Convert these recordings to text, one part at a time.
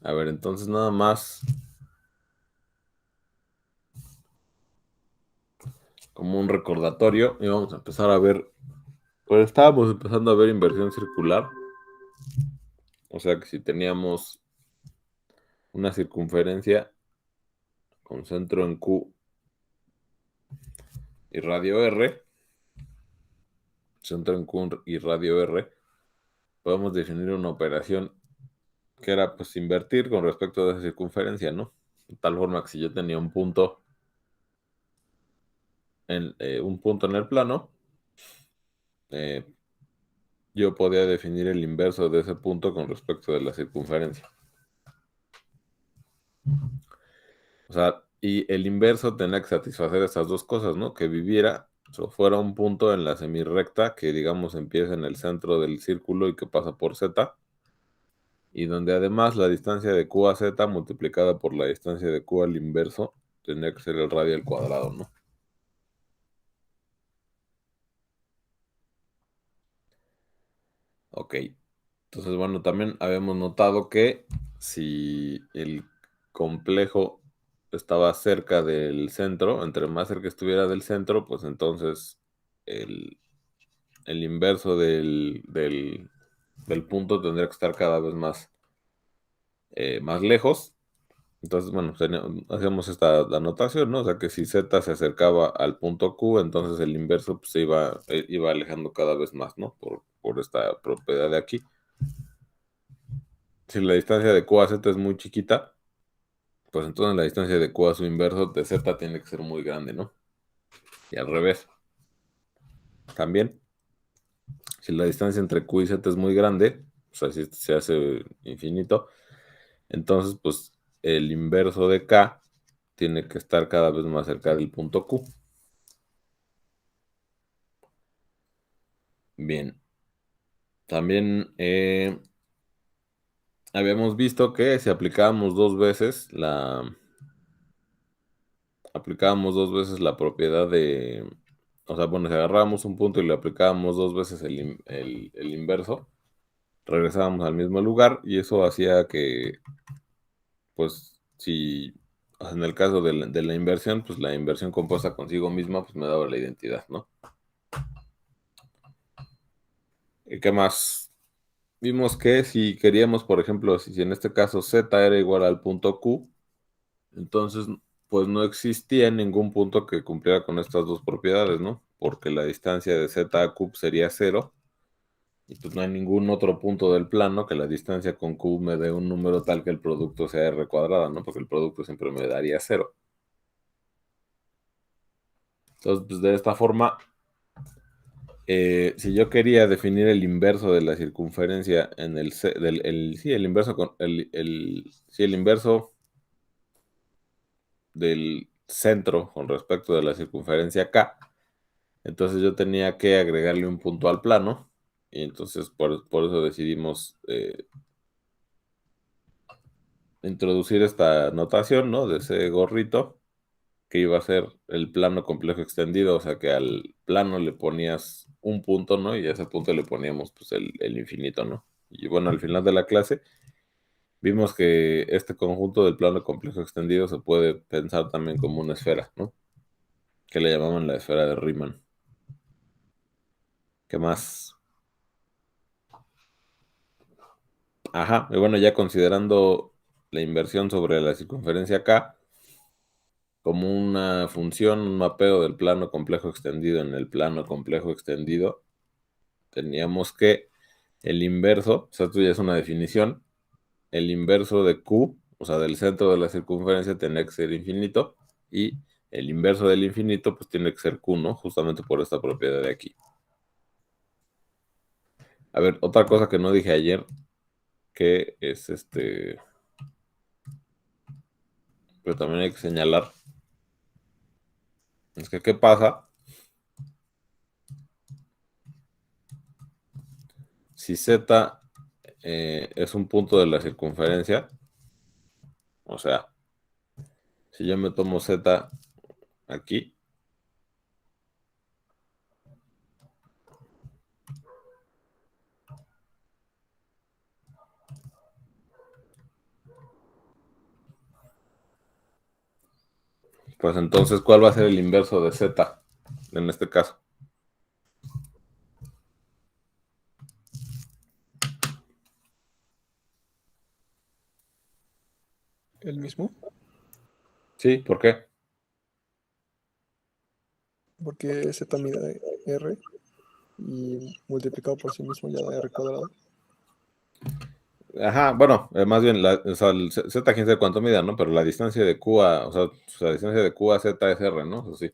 A ver, entonces nada más como un recordatorio y vamos a empezar a ver, pues estábamos empezando a ver inversión circular, o sea que si teníamos una circunferencia con centro en Q y radio R, centro en Q y radio R, podemos definir una operación que era pues invertir con respecto a esa circunferencia, ¿no? De tal forma que si yo tenía un punto en el plano, eh, yo podía definir el inverso de ese punto con respecto de la circunferencia. O sea, y el inverso tenía que satisfacer esas dos cosas, ¿no? Que viviera o fuera un punto en la semirrecta que, digamos, empieza en el centro del círculo y que pasa por Z, y donde además la distancia de Q a Z multiplicada por la distancia de Q al inverso tendría que ser el radio al cuadrado, ¿no? Ok. Entonces, bueno, también habíamos notado que si el complejo estaba cerca del centro, entre más cerca estuviera del centro, pues entonces el, el inverso del punto tendría que estar cada vez más lejos. Entonces, bueno, hacemos esta anotación, ¿no? O sea que si Z se acercaba al punto Q, entonces el inverso pues, iba alejando cada vez más, ¿no? Por esta propiedad de aquí. Si la distancia de Q a Z es muy chiquita, pues entonces la distancia de Q a su inverso de Z tiene que ser muy grande, ¿no? Y al revés. También, si la distancia entre Q y Z es muy grande, o sea, si se hace infinito, entonces pues el inverso de K tiene que estar cada vez más cerca del punto Q. Bien. También habíamos visto que si aplicábamos dos veces la propiedad de, o sea, bueno, si agarrábamos un punto y le aplicábamos dos veces el inverso, regresábamos al mismo lugar y eso hacía que, pues, si o sea, en el caso de la inversión, pues la inversión compuesta consigo misma, pues me daba la identidad, ¿no? ¿Y qué más? Vimos que si queríamos, por ejemplo, si en este caso Z era igual al punto Q, entonces, pues no existía ningún punto que cumpliera con estas dos propiedades, ¿no? Porque la distancia de Z a Q sería cero, y pues no hay ningún otro punto del plano que la distancia con Q me dé un número tal que el producto sea R cuadrada, ¿no? Porque el producto siempre me daría cero. Entonces, pues de esta forma, si yo quería definir el inverso de la circunferencia en sí, el inverso sí, el inverso del centro con respecto de la circunferencia K, entonces yo tenía que agregarle un punto al plano y entonces por eso decidimos introducir esta notación, ¿no? De ese gorrito que iba a ser el plano complejo extendido, o sea que al plano le ponías un punto, ¿no? Y a ese punto le poníamos pues el infinito, ¿no? Y bueno, al final de la clase vimos que este conjunto del plano complejo extendido se puede pensar también como una esfera, ¿no? Que le llamaban la esfera de Riemann. ¿Qué más? Ajá, y bueno, ya considerando la inversión sobre la circunferencia K como una función, un mapeo del plano complejo extendido en el plano complejo extendido, teníamos que el inverso, o sea, esto ya es una definición, el inverso de Q, o sea, del centro de la circunferencia tenía que ser infinito, y el inverso del infinito, pues tiene que ser Q, ¿no? Justamente por esta propiedad de aquí. A ver, otra cosa que no dije ayer, que es pero también hay que señalar, es que ¿qué pasa si Z es un punto de la circunferencia? O sea, si yo me tomo Z aquí, Pues entonces, ¿cuál va a ser el inverso de Z en este caso? El mismo, Sí, ¿por qué? porque z mide r y multiplicado por sí mismo ya da r cuadrado. Ajá, bueno, más bien, o sea, el Z quién sabe cuánto mida, ¿no? Pero la distancia de Q a, o sea, la distancia de Q a Z es R, ¿no? Eso sí.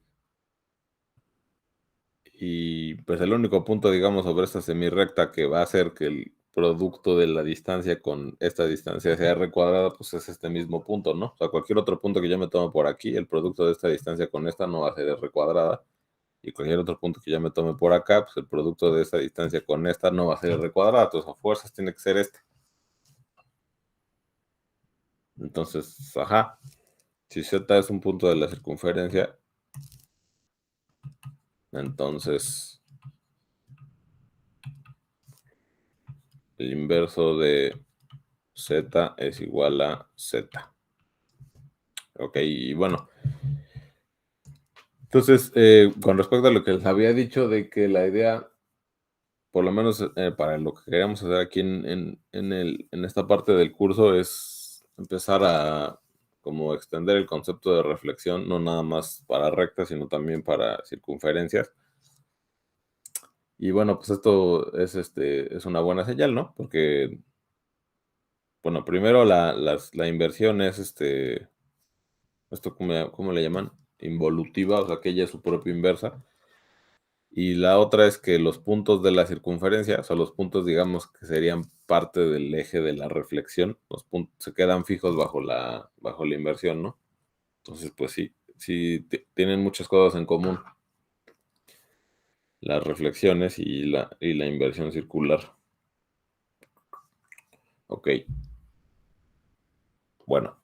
Y pues el único punto, digamos, sobre esta semirrecta que va a hacer que el producto de la distancia con esta distancia sea R cuadrada, pues es este mismo punto, ¿no? O sea, cualquier otro punto que yo me tome por aquí, el producto de esta distancia con esta no va a ser R cuadrada. Y cualquier otro punto que yo me tome por acá, pues el producto de esta distancia con esta no va a ser R cuadrada. Entonces, a fuerzas tiene que ser este. Entonces, ajá. Si Z es un punto de la circunferencia, entonces el inverso de Z es igual a Z. Ok, y bueno. Entonces, con respecto a lo que les había dicho de que la idea, por lo menos para lo que queríamos hacer aquí en esta parte del curso, es empezar a como extender el concepto de reflexión, no nada más para rectas, sino también para circunferencias. Y bueno, pues esto es una buena señal, ¿no? Porque, bueno, primero la inversión es esto ¿cómo le llaman? Involutiva, o sea que ella es su propia inversa. Y la otra es que los puntos de la circunferencia, o sea, los puntos, digamos, que serían parte del eje de la reflexión, los puntos se quedan fijos bajo la inversión, ¿no? Entonces, pues sí, sí tienen muchas cosas en común, las reflexiones y la inversión circular. Ok, bueno,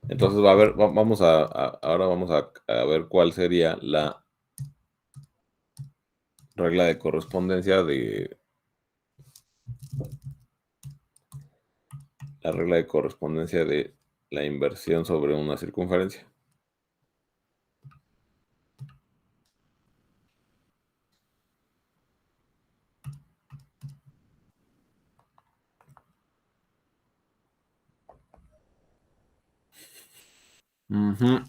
entonces va a ver, ahora vamos a ver cuál sería la regla de correspondencia de la inversión sobre una circunferencia. Ujú,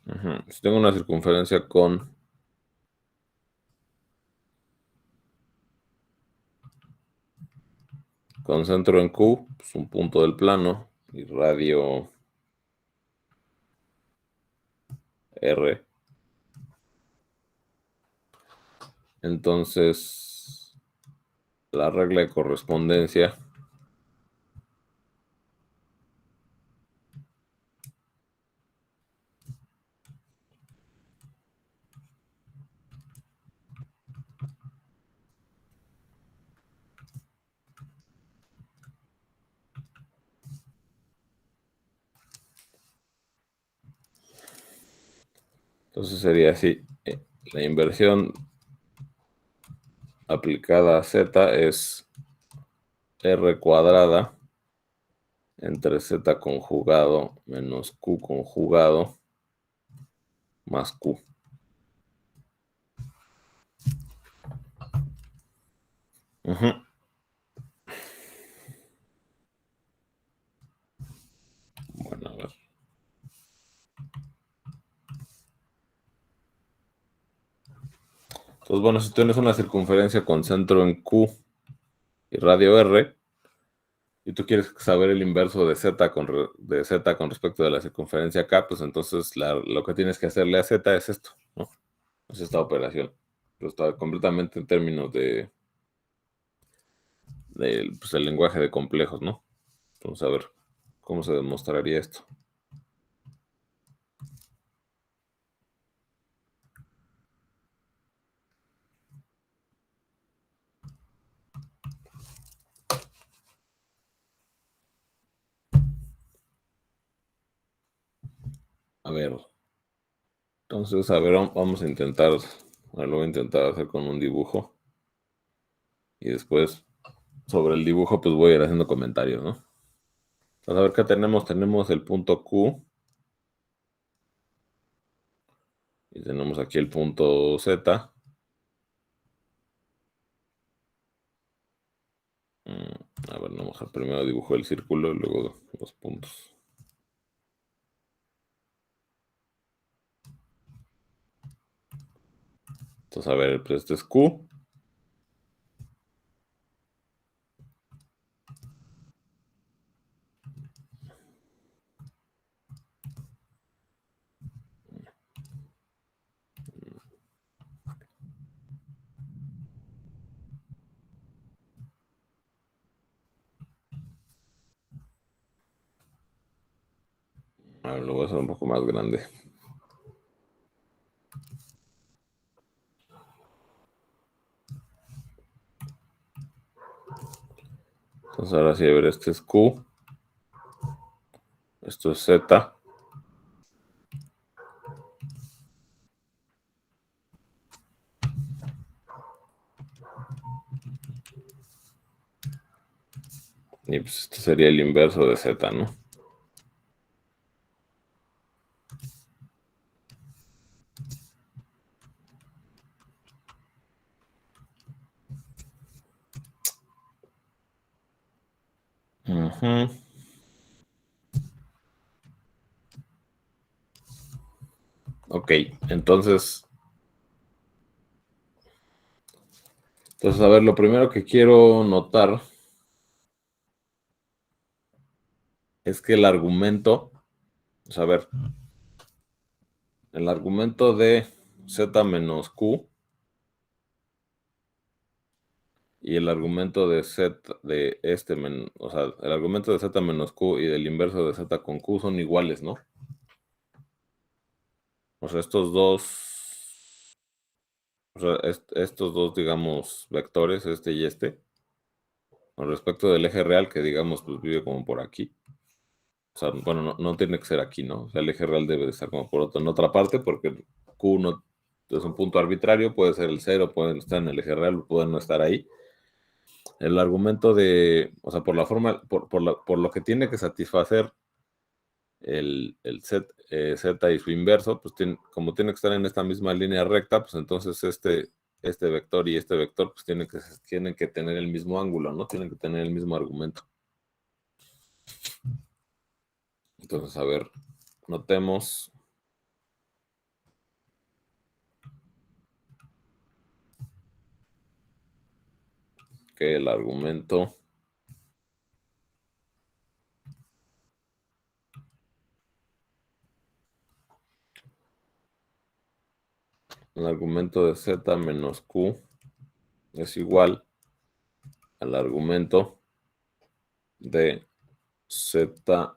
ujú. Si tengo una circunferencia con centro en Q, pues un punto del plano, y radio R. Entonces, la regla de correspondencia entonces sería así. La inversión aplicada a Z es R cuadrada entre Z conjugado menos Q conjugado más Q. Ujú. Bueno, a ver. Entonces, bueno, si tienes una circunferencia con centro en Q y radio R, y tú quieres saber el inverso de Z con respecto de la circunferencia K, pues entonces lo que tienes que hacerle a Z es esto, ¿no? Es esta operación. Pero está completamente en términos pues, el lenguaje de complejos, ¿no? Vamos a ver cómo se demostraría esto. A ver, entonces, a ver, vamos a intentar, lo voy a intentar hacer con un dibujo. Y después, sobre el dibujo, pues voy a ir haciendo comentarios, ¿no? Entonces, a ver qué tenemos. Tenemos el punto Q. Y tenemos aquí el punto Z. A ver, vamos a primero dibujo el círculo y luego los puntos. Entonces, a ver, pues este es Q. A ver, lo voy a hacer un poco más grande. Entonces, ahora sí, a ver, este es Q. Esto es Z. Y pues este sería el inverso de Z, ¿no? Ok, entonces, a ver, lo primero que quiero notar es que el argumento, a ver, el argumento de Z menos Q y el argumento de Z de o sea, el argumento de Z menos Q y del inverso de Z con Q son iguales, ¿no? O sea, estos dos, digamos, vectores, este y este, con respecto del eje real, que digamos, pues vive como por aquí. O sea, bueno, no tiene que ser aquí, ¿no? O sea, el eje real debe de estar como en otra parte, porque Q no es un punto arbitrario, puede ser el cero, puede estar en el eje real, puede no estar ahí. El argumento o sea, por la forma, por lo que tiene que satisfacer el Z y su inverso, pues como tiene que estar en esta misma línea recta, pues entonces este vector y este vector pues tienen que tener el mismo ángulo, ¿no? Tienen que tener el mismo argumento. Entonces, a ver, notemos que el argumento de Z menos Q es igual al argumento de Z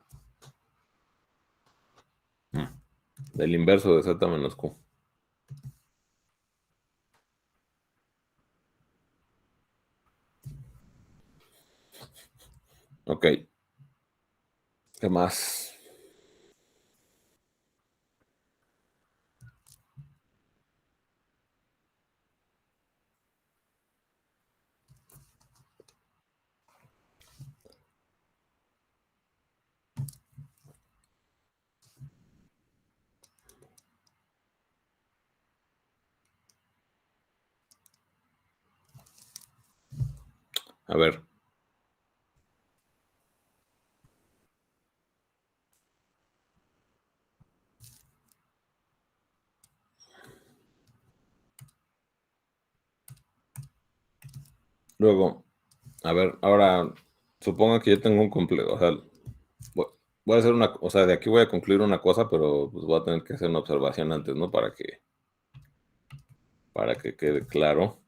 del inverso de Z menos Q. Ok. ¿Qué más? A ver. Luego, a ver, ahora supongo que yo tengo un complejo, o sea, voy a hacer o sea, de aquí voy a concluir una cosa, pero pues voy a tener que hacer una observación antes, ¿no? Para que quede claro.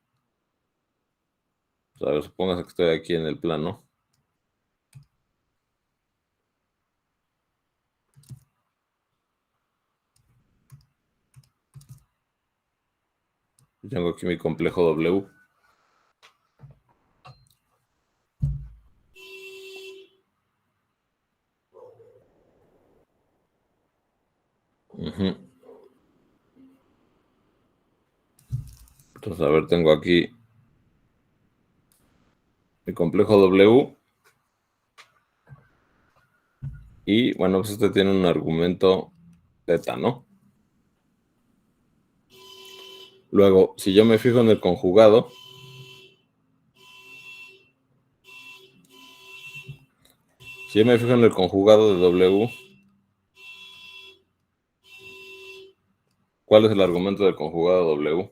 O sea, a ver, supóngase que estoy aquí en el plano. Tengo aquí mi complejo W. Entonces, a ver, tengo aquí el complejo W. Y bueno, pues este tiene un argumento teta, ¿no? Luego, si yo me fijo en el conjugado, de W, ¿cuál es el argumento del conjugado W?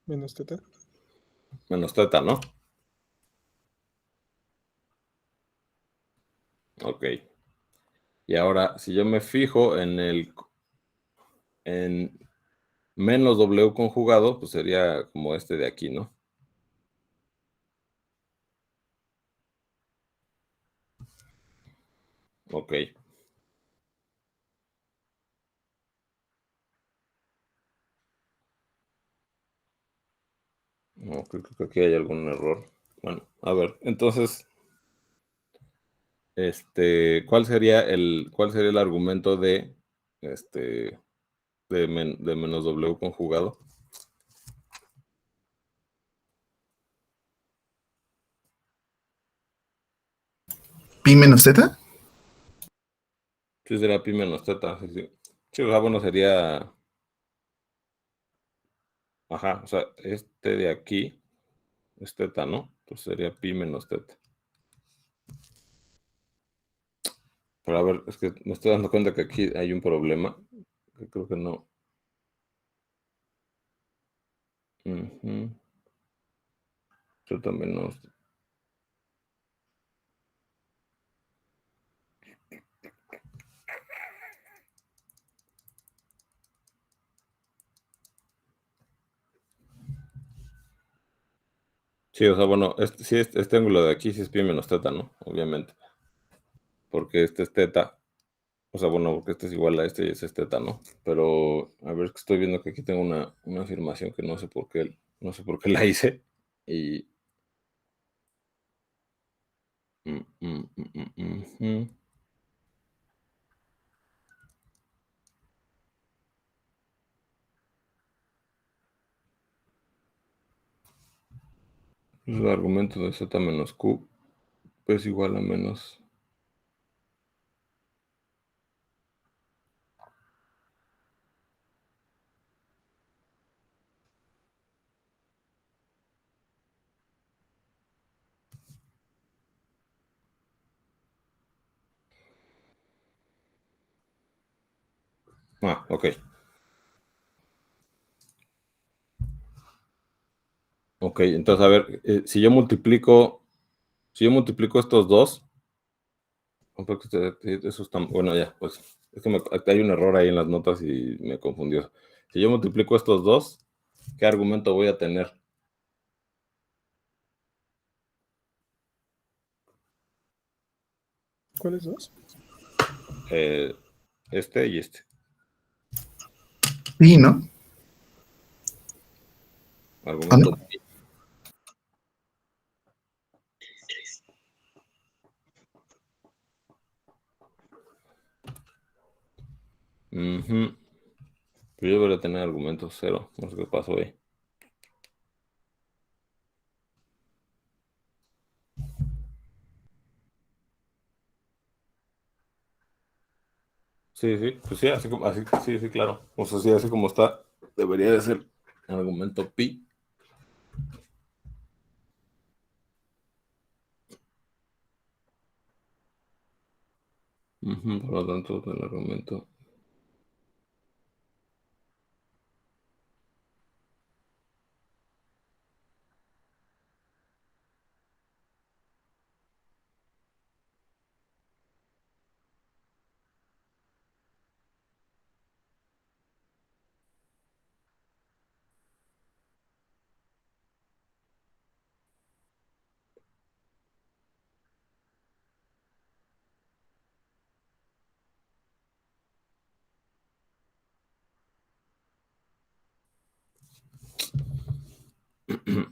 Menos teta. Menos teta, ¿no? Ok. Y ahora, si yo me fijo en menos W conjugado, pues sería como este de aquí, ¿no? Ok. No, creo que aquí hay algún error. Bueno, a ver, entonces, ¿cuál sería el argumento de de menos W conjugado? ¿Pi menos teta? Sí, sería pi menos teta, sí, sí. Sí, o sea, bueno, sería, ajá, o sea, este de aquí es teta, ¿no? Entonces sería pi menos teta. Pero a ver, es que me estoy dando cuenta que aquí hay un problema, que creo que no. Ujú. Teta menos. Sí, o sea, bueno, sí, este ángulo de aquí sí es pi menos teta, ¿no? Obviamente. Porque este es teta. O sea, bueno, porque este es igual a este y ese es teta, ¿no? Pero, a ver, es que estoy viendo que aquí tengo una afirmación que no sé por qué la hice. Y. Mm, mm, mm, mm, ujú. El argumento de z menos q es igual a menos. Ah, ok. Ok, entonces a ver, si yo multiplico estos dos, porque eso está, bueno, ya, pues es que hay un error ahí en las notas y me confundió. Si yo multiplico estos dos, ¿qué argumento voy a tener? ¿Cuáles dos? Este y este. Pi, ¿no? ¿O Argumento no? pi. Ujú. Pero yo debería tener argumento cero. No sé qué pasó ahí. Sí, sí, pues sí, así, sí, sí, claro. O sea, sí, así como está, debería de ser argumento pi. Ujú, por lo tanto, el argumento.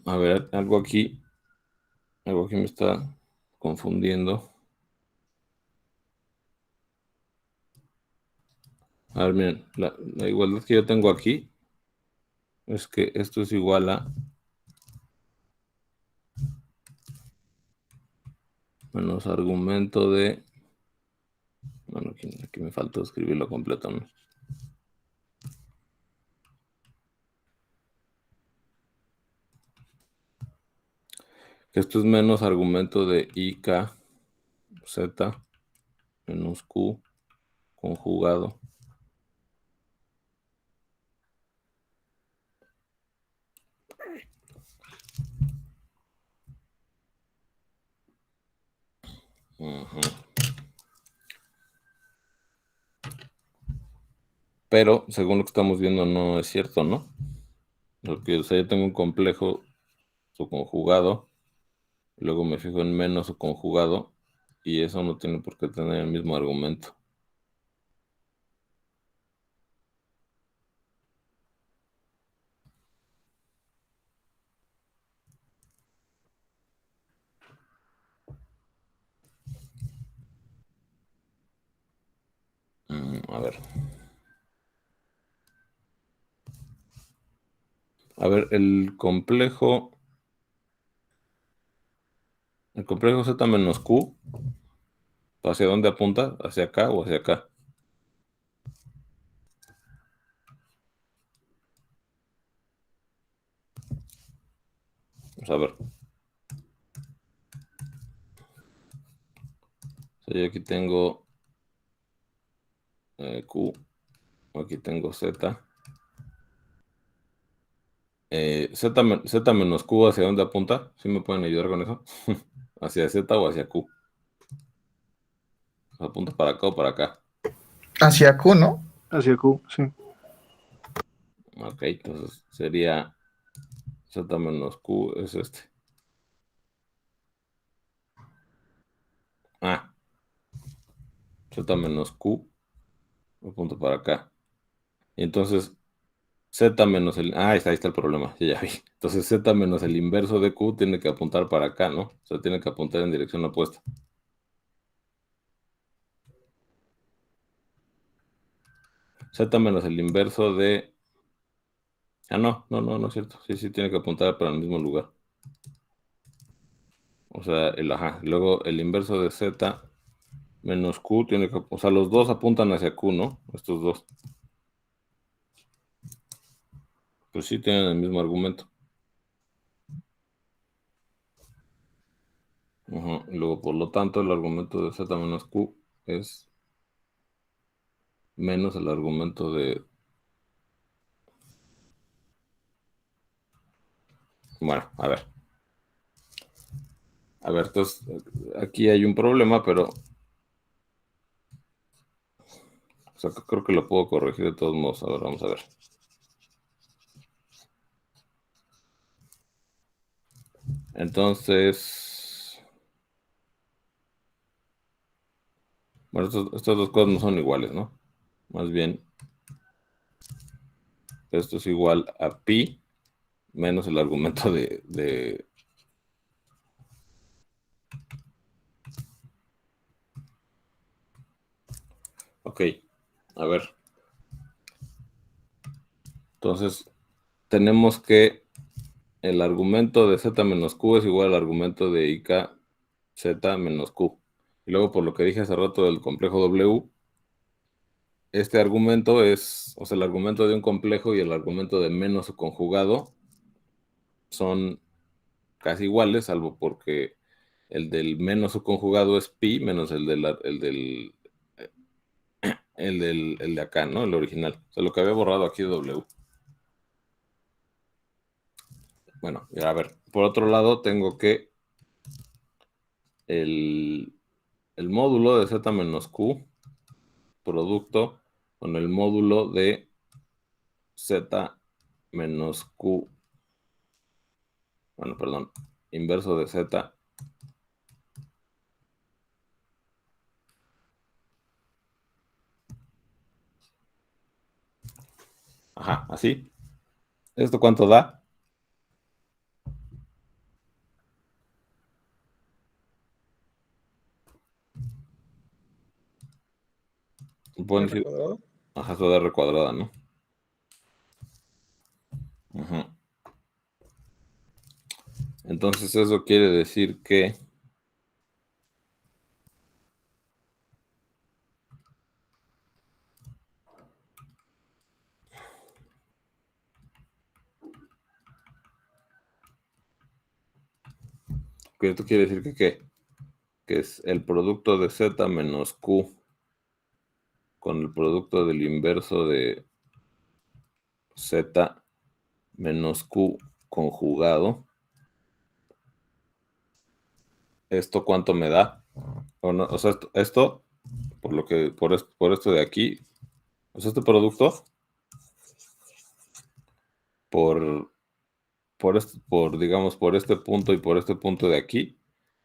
A ver, algo aquí me está confundiendo. A ver, miren, la igualdad que yo tengo aquí es que esto es igual a menos argumento de... Bueno, aquí me faltó escribirlo completo, ¿no? Que esto es menos argumento de IK Z menos Q conjugado. Ujú. Pero, según lo que estamos viendo, no es cierto, ¿no? Porque, o sea, yo tengo un complejo su conjugado, luego me fijo en menos su conjugado, y eso no tiene por qué tener el mismo argumento. A ver. A ver, el complejo Z menos Q, ¿hacia dónde apunta? ¿Hacia acá o hacia acá? Vamos a ver. O sea, yo aquí tengo Q, aquí tengo Z. Z menos Q, ¿hacia dónde apunta? ¿Sí me pueden ayudar con eso? ¿Hacia Z o hacia Q? ¿Apunta para acá o para acá? Hacia Q, ¿no? Hacia Q, sí. Ok, entonces sería Z menos Q es este. Ah, Z menos Q, apunta para acá. Y entonces Z menos el... Ah, ahí está el problema, ya vi. Entonces Z menos el inverso de Q tiene que apuntar para acá, ¿no? O sea, tiene que apuntar en dirección opuesta. Z menos el inverso de... Ah, no es cierto. Sí, tiene que apuntar para el mismo lugar. O sea, luego el inverso de Z menos Q tiene que... O sea, los dos apuntan hacia Q, ¿no? Estos dos. Pues sí tienen el mismo argumento. Y luego, por lo tanto, el argumento de Z menos Q es menos el argumento de... Bueno, a ver. A ver, entonces, aquí hay un problema, pero... O sea, creo que lo puedo corregir de todos modos. A ver, vamos a ver. Entonces... Bueno, estas dos cosas no son iguales, ¿no? Más bien, esto es igual a pi menos el argumento de... Ok, a ver. Entonces, tenemos que el argumento de Z menos Q es igual al argumento de IK Z menos Q. Y luego, por lo que dije hace rato del complejo W, este argumento es, o sea, el argumento de un complejo y el argumento de menos su conjugado son casi iguales, salvo porque el del menos su conjugado es pi menos el de acá, ¿no? El original. O sea, lo que había borrado aquí es W. Bueno, y a ver, por otro lado tengo que el módulo de Z menos Q producto con el módulo de Z menos Q, bueno, perdón, inverso de Z. Ajá, así. ¿Esto cuánto da? ¿Me pueden R decir? cuadrado. Ajá, eso de R cuadrada, ¿no? Ajá. Entonces eso quiere decir que esto quiere decir que ¿qué? Que es el producto de Z menos Q con el producto del inverso de Z menos Q conjugado. ¿Esto cuánto me da? O, no, o sea, esto por esto de aquí, o sea, este producto digamos, por este punto y por este punto de aquí,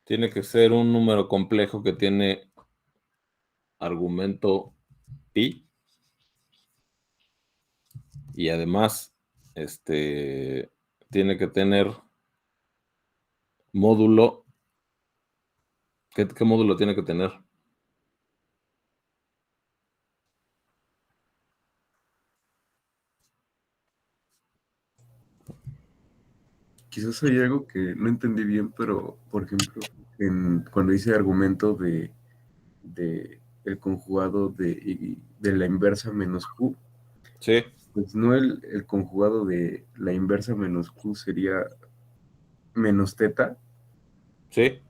tiene que ser un número complejo que tiene argumento pi y además tiene que tener módulo. ¿Qué módulo tiene que tener? Quizás hay algo que no entendí bien, pero por ejemplo, cuando hice argumento de el conjugado de la inversa menos Q, Sí, pues no el conjugado de la inversa menos Q sería menos teta sí.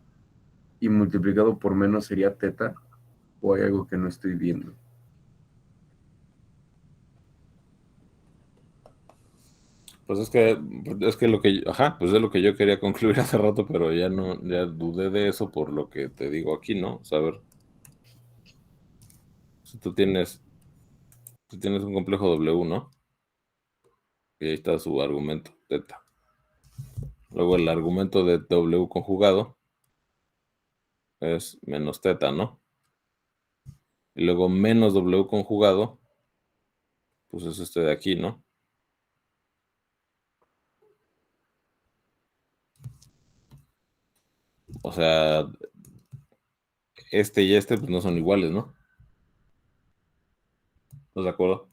y multiplicado por menos sería teta, o hay algo que no estoy viendo. Pues es que lo que, ajá, pues es lo que yo quería concluir hace rato, pero ya no, ya dudé de eso por lo que te digo aquí, ¿no? O sea, a ver, si tú tienes un complejo W, ¿no? Y ahí está su argumento, teta. Luego el argumento de W conjugado es menos teta, ¿no? Y luego menos W conjugado, pues es este de aquí, ¿no? O sea, este y este pues no son iguales, ¿no? ¿Estás de acuerdo?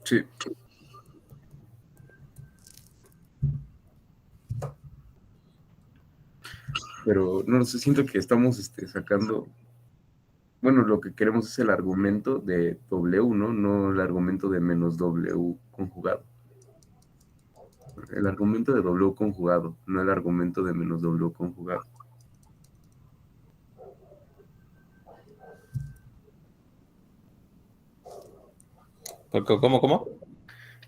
Sí, pero no sé, siento que estamos sacando, bueno, lo que queremos es el argumento de W, ¿no? No el argumento de menos W conjugado. El argumento de W conjugado, no el argumento de menos W conjugado. ¿Cómo?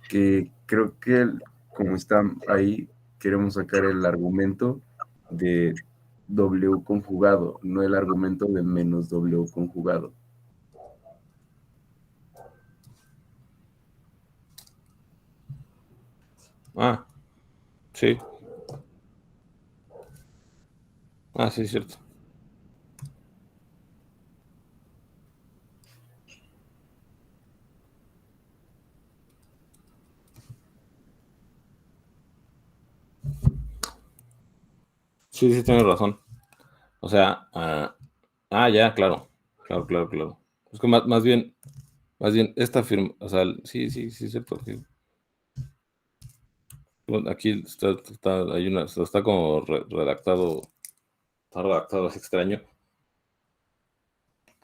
Que creo que como está ahí, queremos sacar el argumento de W conjugado, no el argumento de menos W conjugado. Ah, sí. Ah, sí, cierto. Sí, sí, tienes razón. O sea, ya, claro. Claro. Es que más bien, esta firma, o sea, sí, cierto. Sí. Bueno, aquí hay está como está redactado así extraño.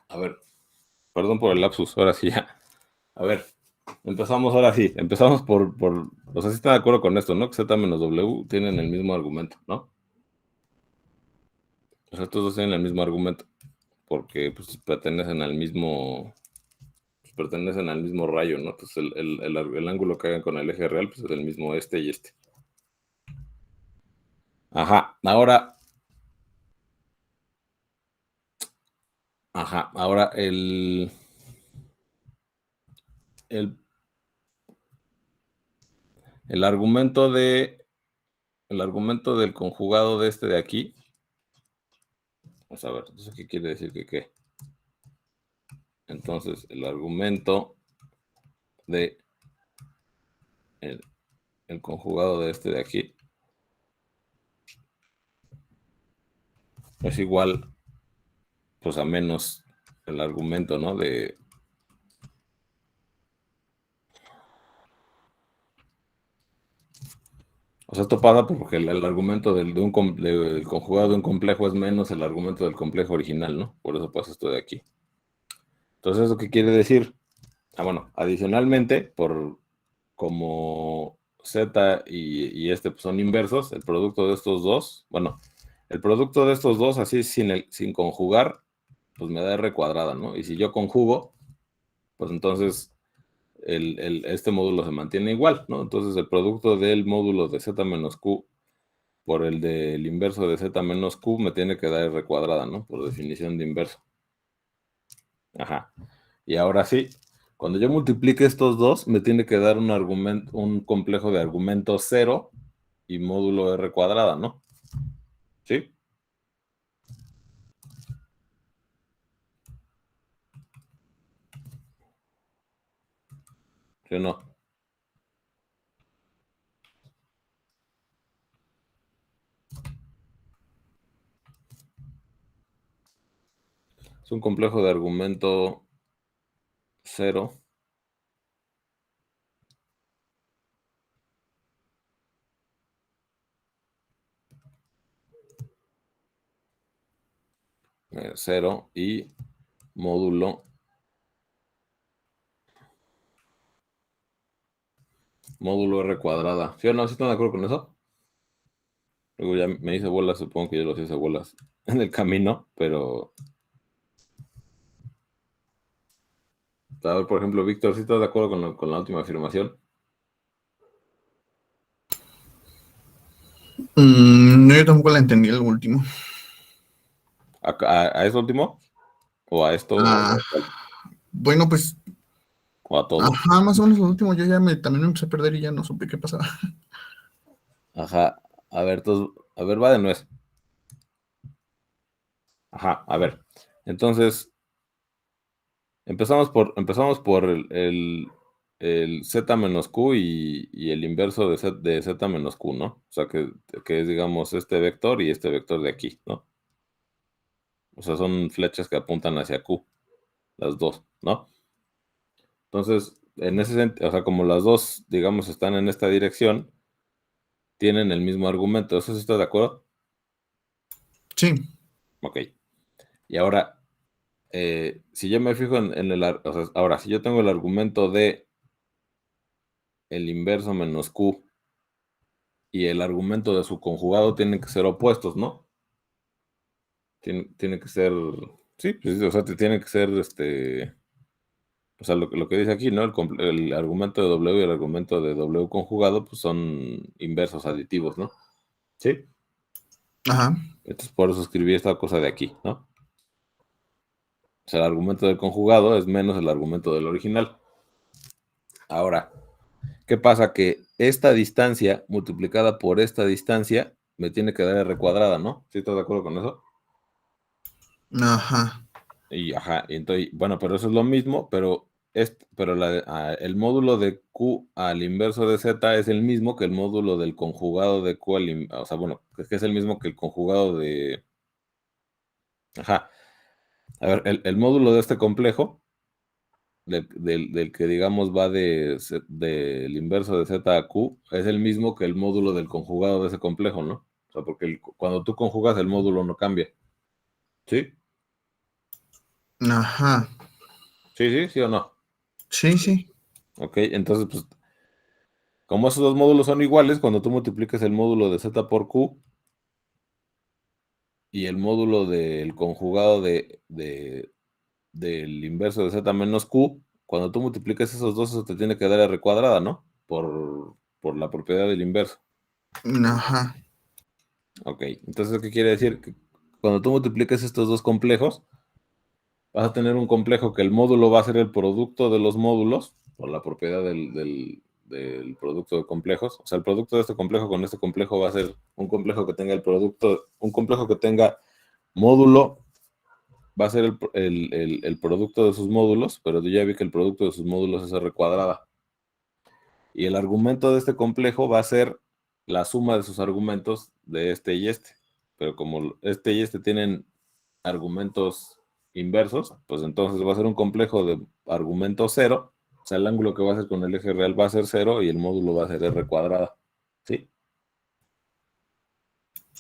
A ver, perdón por el lapsus, ahora sí ya. A ver, empezamos ahora sí, empezamos o sea, sí están de acuerdo con esto, ¿no? Que Z menos W tienen el mismo argumento, ¿no? O sea, estos dos tienen el mismo argumento, porque pues pertenecen al mismo rayo, ¿no? Entonces el ángulo que hagan con el eje real, pues es el mismo este y este. Ajá, ahora el, el argumento el argumento del conjugado de este de aquí. Vamos a ver, ¿eso qué quiere decir que qué? Entonces, el argumento de el conjugado de este de aquí es igual, pues a menos el argumento, ¿no? O sea, esto pasa porque el argumento del conjugado de un complejo es menos el argumento del complejo original, ¿no? Por eso pasa esto de aquí. Entonces, ¿eso qué quiere decir? Bueno, adicionalmente, como Z y este pues, son inversos, el producto de estos dos, bueno, el producto de estos dos así sin conjugar, pues me da R cuadrada, ¿no? Y si yo conjugo, pues entonces este módulo se mantiene igual, ¿no? Entonces el producto del módulo de Z menos Q por el del inverso de Z menos Q me tiene que dar R cuadrada, ¿no? Por definición de inverso. Ajá. Y ahora sí, cuando yo multiplique estos dos, me tiene que dar un complejo de argumento 0 y módulo R cuadrada, ¿no? ¿Sí? ¿Sí o no? Es un complejo de argumento 0. Cero y módulo R cuadrada. ¿Sí o no? ¿Sí están de acuerdo con eso? Luego ya me hice bolas, supongo que yo los hice bolas en el camino, pero... A ver, por ejemplo, Víctor, ¿sí estás de acuerdo con la última afirmación? No, yo tampoco la entendí el último. ¿A eso último? ¿O a esto? Bueno, pues, ¿O a todo? ajá, más o menos el último, yo ya también me empecé a perder y ya no supe qué pasaba. Ajá. A ver, va de nuez. Ajá, a ver. Entonces, empezamos por el Z menos Q y el inverso de Z menos Q, ¿no? O sea, que es, digamos, este vector y este vector de aquí, ¿no? O sea, son flechas que apuntan hacia Q, las dos, ¿no? Entonces, en ese sentido, o sea, como las dos, digamos, están en esta dirección, tienen el mismo argumento. ¿Eso sí está de acuerdo? Sí. Ok. Y ahora, si yo me fijo o sea, ahora, si yo tengo el argumento de el inverso menos Q y el argumento de su conjugado tienen que ser opuestos, ¿no? Tiene que ser, sí, pues, o sea, tiene que ser, o sea, lo que dice aquí, ¿no? El argumento de W y el argumento de W conjugado, pues son inversos aditivos, ¿no? Sí. Ajá. Entonces, por eso escribí esta cosa de aquí, ¿no? O sea, el argumento del conjugado es menos el argumento del original. Ahora, ¿qué pasa? Que esta distancia multiplicada por esta distancia me tiene que dar R cuadrada, ¿no? ¿Sí estás de acuerdo con eso? Ajá. Y ajá, entonces, bueno, pero eso es lo mismo, pero el módulo de Q al inverso de Z es el mismo que el módulo del conjugado de Q o sea, bueno, es que es el mismo que el conjugado de... Ajá. A ver, el módulo de este complejo, del que digamos va del inverso de Z a Q, es el mismo que el módulo del conjugado de ese complejo, ¿no? O sea, porque cuando tú conjugas el módulo no cambia. ¿Sí? Ajá. ¿Sí o no? Sí, sí. Ok, entonces, pues, como esos dos módulos son iguales, cuando tú multiplicas el módulo de Z por Q y el módulo del conjugado del inverso de Z menos Q, cuando tú multiplicas esos dos, eso te tiene que dar R cuadrada, ¿no? Por la propiedad del inverso. Ajá. Ok, entonces, ¿qué quiere decir? Que cuando tú multiplicas estos dos complejos, vas a tener un complejo que el módulo va a ser el producto de los módulos, por la propiedad del producto de complejos. O sea, el producto de este complejo con este complejo va a ser un complejo que tenga un complejo que tenga módulo, va a ser el producto de sus módulos, pero yo ya vi que el producto de sus módulos es R cuadrada. Y el argumento de este complejo va a ser la suma de sus argumentos de este y este. Pero como este y este tienen argumentos inversos, pues entonces va a ser un complejo de argumento 0. O sea, el ángulo que va a ser con el eje real va a ser 0 y el módulo va a ser r cuadrada. ¿Sí?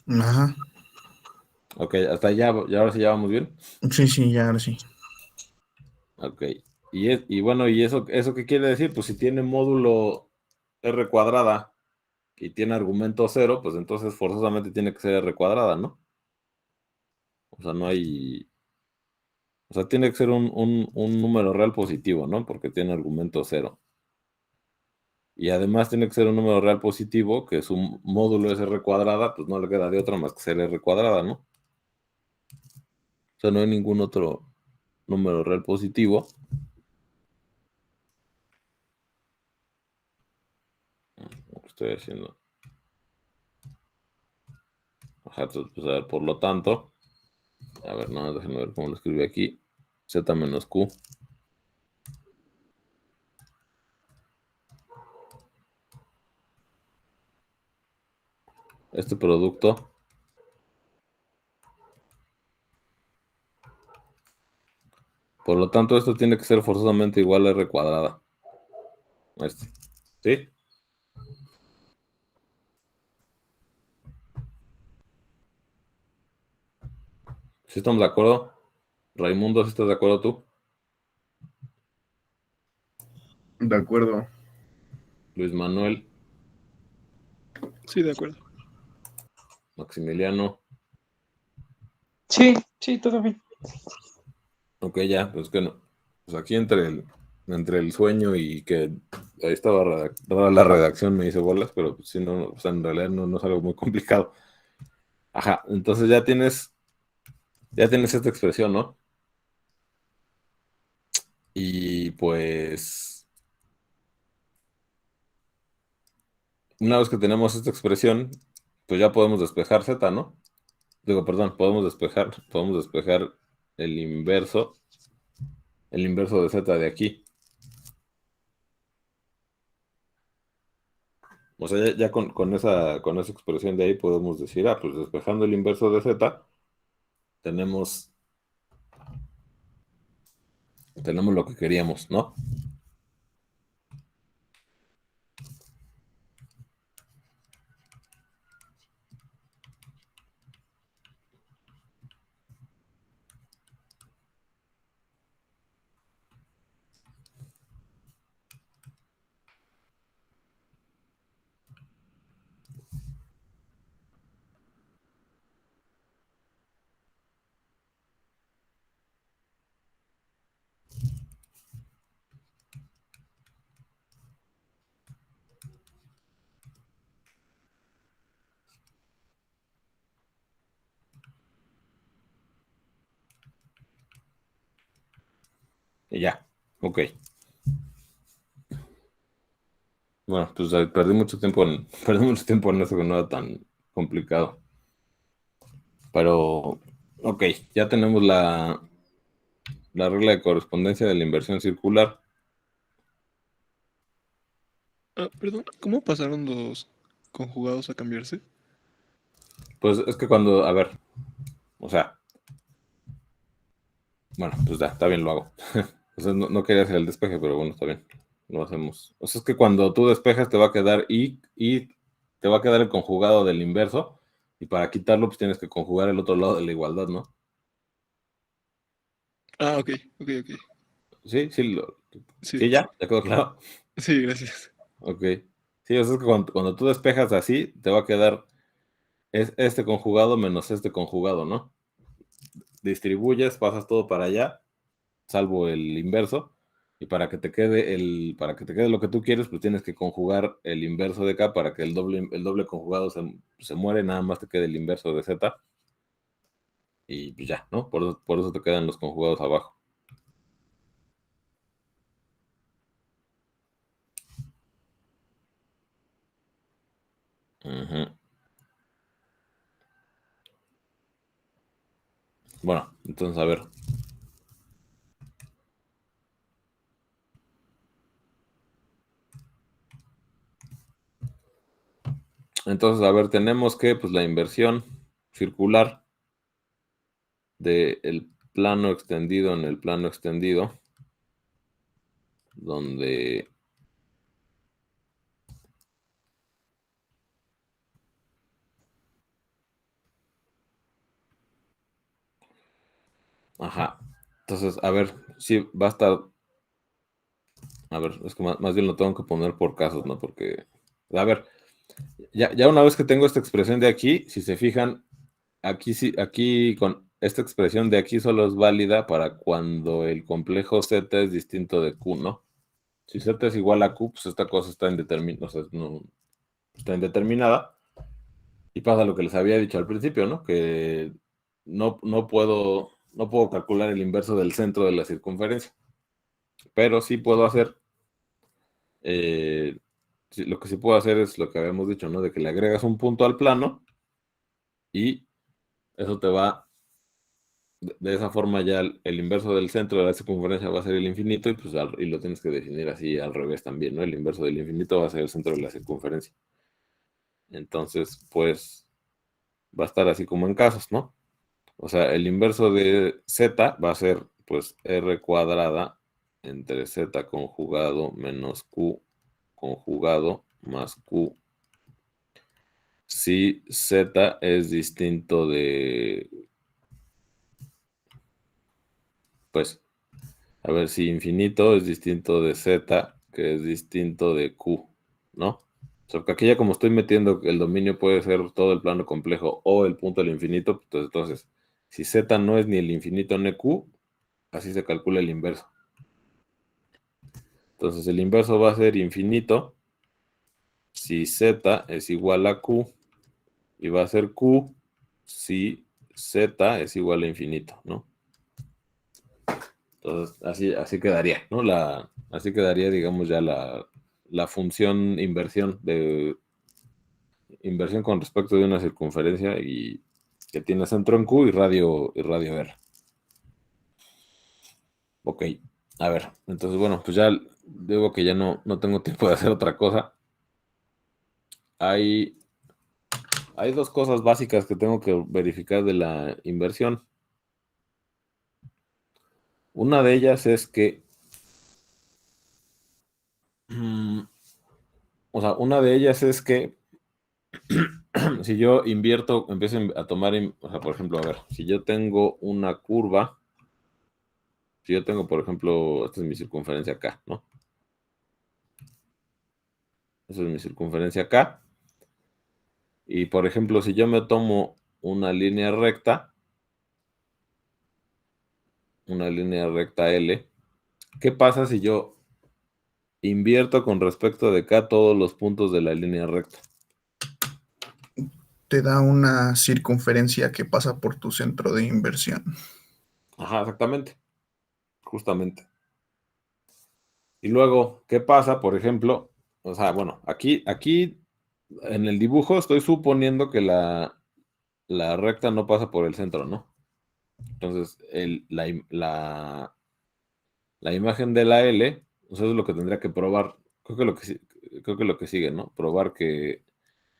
Ajá. Ok, hasta allá, y ahora sí ya vamos bien. Sí, ya, ahora sí. Ok. Y bueno, ¿y eso qué quiere decir? Pues si tiene módulo r cuadrada y tiene argumento 0, pues entonces forzosamente tiene que ser r cuadrada, ¿no? O sea, no hay... O sea, tiene que ser un número real positivo, ¿no? Porque tiene argumento 0. Y además tiene que ser un número real positivo, que su módulo es r cuadrada, pues no le queda de otra más que ser r cuadrada, ¿no? O sea, no hay ningún otro número real positivo. Lo que estoy haciendo. Ajá, entonces, pues, a ver, por lo tanto, a ver, no, déjenme ver cómo lo escribí aquí. Z menos Q. Este producto por lo tanto, esto tiene que ser forzosamente igual a r cuadrada. ¿Sí? ¿Sí estamos de acuerdo? Raimundo, ¿sí estás de acuerdo tú? De acuerdo. Luis Manuel, Sí, de acuerdo. Maximiliano. Sí, todo bien. Ok, ya, pues que no. Pues aquí entre el sueño y que ahí estaba la redacción me hice bolas, pero pues, sí, no, o sea, en realidad no es algo muy complicado. Ajá, entonces ya tienes esta expresión, ¿no? Y pues, una vez que tenemos esta expresión, pues ya podemos despejar z, ¿no? Digo, perdón, podemos despejar el inverso de z de aquí. O sea, ya con esa expresión de ahí podemos decir, pues despejando el inverso de z, tenemos lo que queríamos, ¿no? Y ya, ok. Bueno, pues perdí mucho tiempo en eso que no era tan complicado. Pero, ok, ya tenemos la regla de correspondencia de la inversión circular. Perdón, ¿cómo pasaron los conjugados a cambiarse? Pues es que cuando, a ver, o sea, bueno, pues ya, está bien, lo hago. O sea, no quería hacer el despeje, pero bueno, está bien, lo hacemos. O sea, es que cuando tú despejas te va a quedar y te va a quedar el conjugado del inverso, y para quitarlo, pues tienes que conjugar el otro lado de la igualdad, ¿no? Ok. Sí, sí, Sí, sí, ya quedó claro. sí, gracias. Ok. Sí, o sea, es que cuando tú despejas así, te va a quedar este conjugado menos este conjugado, ¿no? Distribuyes, pasas todo para allá, salvo el inverso, y para que te quede lo que tú quieres, pues tienes que conjugar el inverso de acá para que el doble conjugado se muere, nada más te quede el inverso de z, y pues ya, ¿no? Por eso te quedan los conjugados abajo. Ujú. Bueno, entonces a ver. Entonces, a ver, tenemos que, pues, la inversión circular del plano extendido en el plano extendido, donde ajá. Entonces, a ver, sí, va a estar. A ver, es que más bien lo tengo que poner por casos, ¿no? Porque, a ver, ya una vez que tengo esta expresión de aquí, si se fijan, aquí sí, aquí con esta expresión de aquí solo es válida para cuando el complejo Z es distinto de Q, ¿no? Si Z es igual a Q, pues esta cosa está indeterminada, o sea, no, está indeterminada. Y pasa lo que les había dicho al principio, ¿no? Que no puedo calcular el inverso del centro de la circunferencia. Pero sí puedo hacer, lo que sí puedo hacer es lo que habíamos dicho, ¿no? De que le agregas un punto al plano y eso te va, de esa forma ya el inverso del centro de la circunferencia va a ser el infinito y, pues, y lo tienes que definir así al revés también, ¿no? El inverso del infinito va a ser el centro de la circunferencia. Entonces, pues, va a estar así como en casos, ¿no? O sea, el inverso de z va a ser, pues, r cuadrada entre z conjugado menos q conjugado más q. Si z es distinto de, pues, a ver, si infinito es distinto de z, que es distinto de q, ¿no? O sea, porque aquí ya como estoy metiendo el dominio puede ser todo el plano complejo o el punto del infinito, pues entonces, si z no es ni el infinito ni q, así se calcula el inverso. Entonces el inverso va a ser infinito si z es igual a q y va a ser q si z es igual a infinito, ¿no? Entonces así quedaría, ¿no? Así quedaría, digamos, ya la función inversión con respecto de una circunferencia y que tiene centro en q y radio r. Ok, a ver, entonces bueno, pues ya digo que ya no tengo tiempo de hacer otra cosa. Hay dos cosas básicas que tengo que verificar de la inversión. Una de ellas es que, o sea, una de ellas es que si yo empiezo a tomar, o sea, por ejemplo, a ver, si yo tengo una curva, si yo tengo, por ejemplo, esta es mi circunferencia acá, ¿no? Esa es mi circunferencia acá. Y, por ejemplo, si yo me tomo una línea recta L, ¿qué pasa si yo invierto con respecto de acá todos los puntos de la línea recta? Te da una circunferencia que pasa por tu centro de inversión. Ajá, exactamente. Justamente. Y luego, ¿qué pasa? Por ejemplo, o sea, bueno, aquí en el dibujo estoy suponiendo que la recta no pasa por el centro, ¿no? Entonces, la imagen de la L, eso es lo que tendría que probar. Creo que lo que sigue, ¿no? Probar que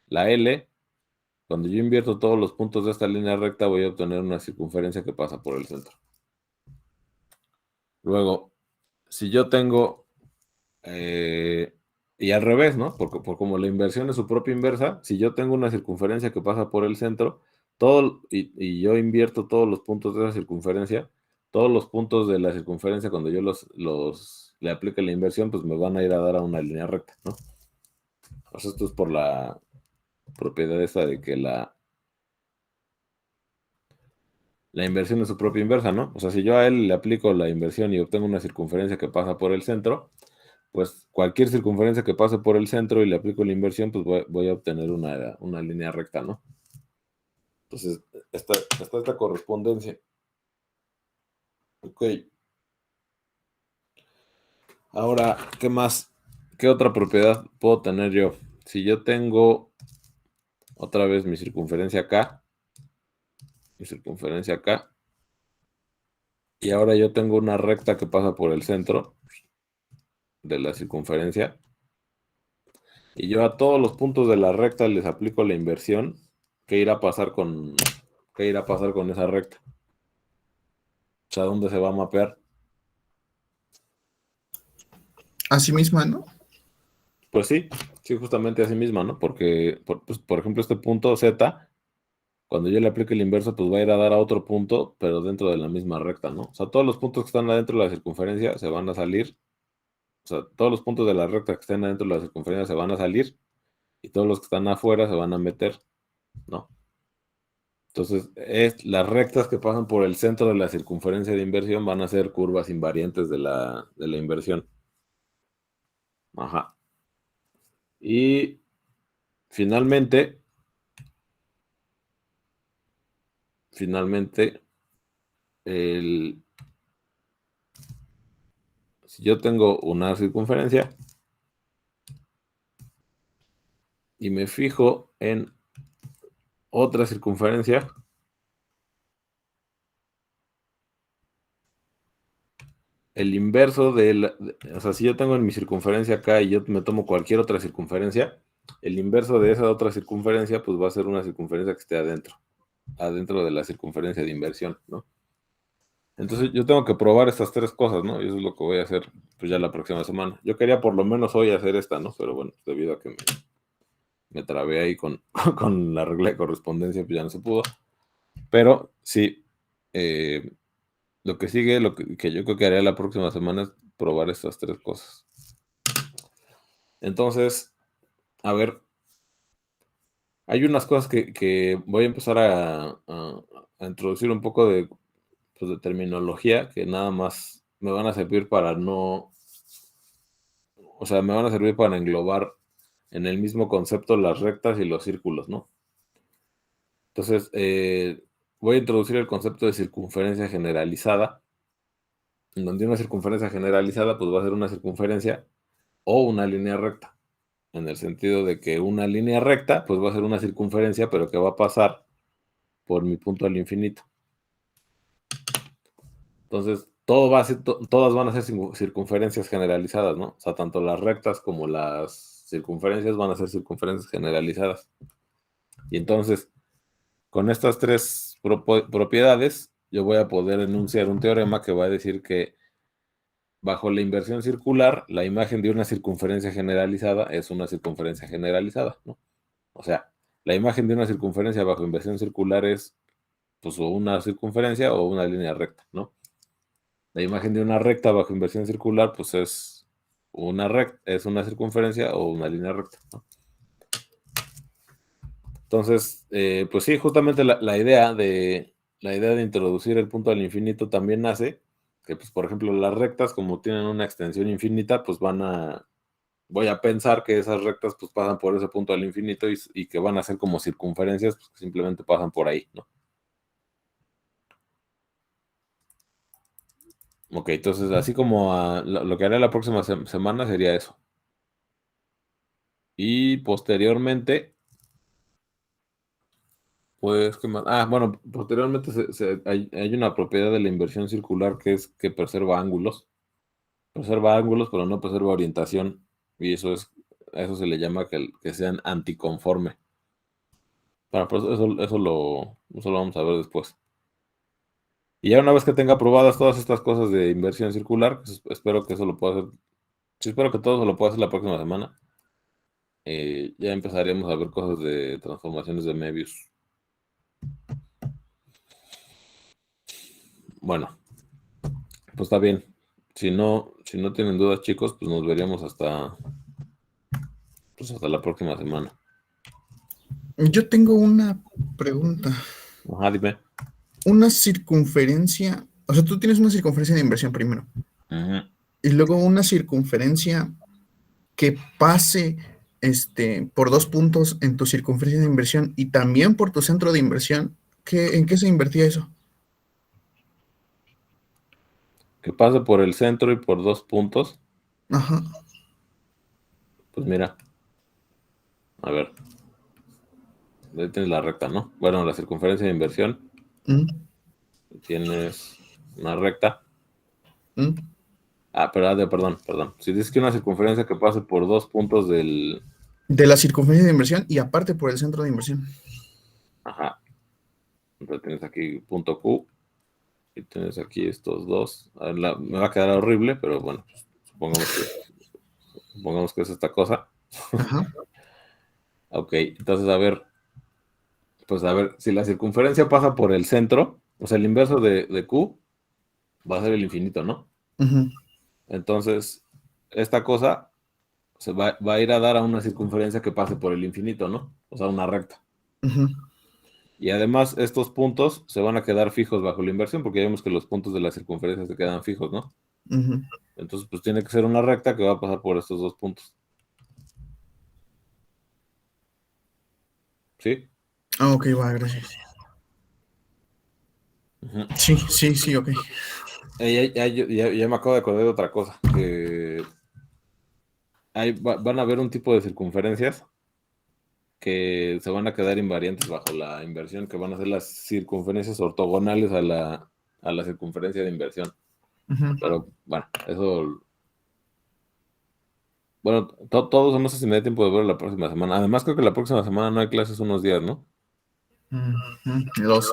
la L, cuando yo invierto todos los puntos de esta línea recta, voy a obtener una circunferencia que pasa por el centro. Luego, si yo tengo, y al revés, ¿no? Porque como la inversión es su propia inversa, si yo tengo una circunferencia que pasa por el centro, y yo invierto todos los puntos de esa circunferencia, todos los puntos de la circunferencia, cuando yo le aplique la inversión, pues me van a ir a dar a una línea recta, ¿no? O sea, esto es por la propiedad esta de que la inversión es su propia inversa, ¿no? O sea, si yo a él le aplico la inversión y obtengo una circunferencia que pasa por el centro, pues cualquier circunferencia que pase por el centro y le aplico la inversión, pues voy a obtener una línea recta, ¿no? Entonces, está esta correspondencia. Ok. Ahora, ¿qué más? ¿Qué otra propiedad puedo tener yo? Si yo tengo otra vez mi circunferencia acá, y ahora yo tengo una recta que pasa por el centro de la circunferencia, y yo a todos los puntos de la recta les aplico la inversión, ¿qué irá a pasar con esa recta? O sea, ¿dónde se va a mapear? Así misma, ¿no? Pues sí, justamente a sí misma, ¿no? Porque, pues, por ejemplo, este punto Z, cuando yo le aplique el inverso, pues va a ir a dar a otro punto, pero dentro de la misma recta, ¿no? O sea, todos los puntos que están adentro de la circunferencia se van a salir, o sea, todos los puntos de la recta que estén adentro de la circunferencia se van a salir y todos los que están afuera se van a meter, ¿no? Entonces, las rectas que pasan por el centro de la circunferencia de inversión van a ser curvas invariantes de la inversión. Ajá. Y finalmente, si yo tengo una circunferencia y me fijo en otra circunferencia, el inverso o sea, si yo tengo en mi circunferencia acá y yo me tomo cualquier otra circunferencia, el inverso de esa otra circunferencia, pues va a ser una circunferencia que esté adentro de la circunferencia de inversión, ¿no? Entonces yo tengo que probar estas tres cosas, ¿no? Y eso es lo que voy a hacer pues ya la próxima semana. Yo quería por lo menos hoy hacer esta, ¿no? Pero bueno, debido a que me trabé ahí con la regla de correspondencia, pues ya no se pudo. Pero sí, lo que sigue, que yo creo que haré la próxima semana es probar estas tres cosas. Entonces, a ver, hay unas cosas que voy a empezar a introducir un poco pues, de terminología que nada más me van a servir para no, o sea, me van a servir para englobar en el mismo concepto las rectas y los círculos, ¿no? Entonces, voy a introducir el concepto de circunferencia generalizada, en donde una circunferencia generalizada pues va a ser una circunferencia o una línea recta, en el sentido de que una línea recta pues va a ser una circunferencia, pero que va a pasar por mi punto al infinito. Entonces, todas van a ser circunferencias generalizadas, ¿no? O sea, tanto las rectas como las circunferencias van a ser circunferencias generalizadas. Y entonces, con estas tres propiedades, yo voy a poder enunciar un teorema que va a decir que bajo la inversión circular, la imagen de una circunferencia generalizada es una circunferencia generalizada, ¿no? O sea, la imagen de una circunferencia bajo inversión circular es pues o una circunferencia o una línea recta, ¿no? La imagen de una recta bajo inversión circular pues es una circunferencia o una línea recta, ¿no? Entonces, pues sí, justamente la idea de introducir el punto al infinito también nace que, pues, por ejemplo, las rectas, como tienen una extensión infinita, pues voy a pensar que esas rectas pues pasan por ese punto al infinito y que van a ser como circunferencias, pues que simplemente pasan por ahí, ¿no? Ok, entonces así como lo que haré la próxima semana sería eso. Y posteriormente, pues, ¿qué más? Bueno, posteriormente hay una propiedad de la inversión circular que es que preserva ángulos. Preserva ángulos, pero no preserva orientación. Y a eso se le llama que sean anticonforme. Bueno, pues eso lo vamos a ver después. Y ya una vez que tenga probadas todas estas cosas de inversión circular, pues espero que eso lo pueda hacer. Sí, espero que todo se lo pueda hacer la próxima semana. Ya empezaremos a ver cosas de transformaciones de Möbius. Bueno, pues está bien. Si no tienen dudas, chicos, pues nos veríamos hasta la próxima semana. Yo tengo una pregunta. Ajá, dime. Una circunferencia, o sea, tú tienes una circunferencia de inversión primero. Ajá. Y luego una circunferencia que pase por 2 puntos en tu circunferencia de inversión y también por tu centro de inversión. ¿En qué se invertía eso? Que pase por el centro y por 2 puntos. Ajá. Pues mira. A ver. Ahí tienes la recta, ¿no? Bueno, la circunferencia de inversión. Tienes una recta. Perdón. Si dices que una circunferencia que pase por 2 puntos de la circunferencia de inversión y aparte por el centro de inversión. Ajá. Entonces tienes aquí punto Q Y tienes aquí estos dos. A ver, me va a quedar horrible, pero bueno, pues, supongamos que es esta cosa. Ajá. Ok, entonces pues a ver, si la circunferencia pasa por el centro, o sea, el inverso de Q va a ser el infinito, ¿no? Ujú. Entonces, esta cosa se va a ir a dar a una circunferencia que pase por el infinito, ¿no? O sea, una recta. Ujú. Y además, estos puntos se van a quedar fijos bajo la inversión, porque ya vemos que los puntos de la circunferencia se quedan fijos, ¿no? Ujú. Entonces, pues tiene que ser una recta que va a pasar por estos dos puntos. ¿Sí? Ah, ok, va, gracias. Ujú. Sí, ok. Ya me acabo de acordar de otra cosa, que van a haber un tipo de circunferencias que se van a quedar invariantes bajo la inversión, que van a ser las circunferencias ortogonales a la circunferencia de inversión. Ujú. Pero bueno, eso... Bueno, todos no sé si me da tiempo de verlo la próxima semana. Además, creo que la próxima semana no hay clases unos días, ¿no?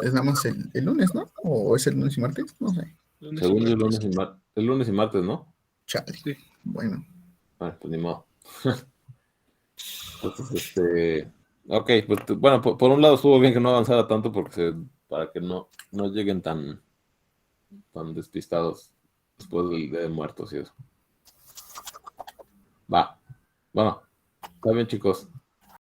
Es nada más el lunes, ¿no? ¿O es el lunes y martes? No sé. Lunes y Según yo, martes. el lunes y martes, ¿no? Chale. Sí. Bueno. Bueno, pues ni modo. Entonces, ok, pues bueno, por un lado estuvo bien que no avanzara tanto para que no lleguen tan despistados después del Día de Muertos y eso. Va, bueno, está bien, chicos.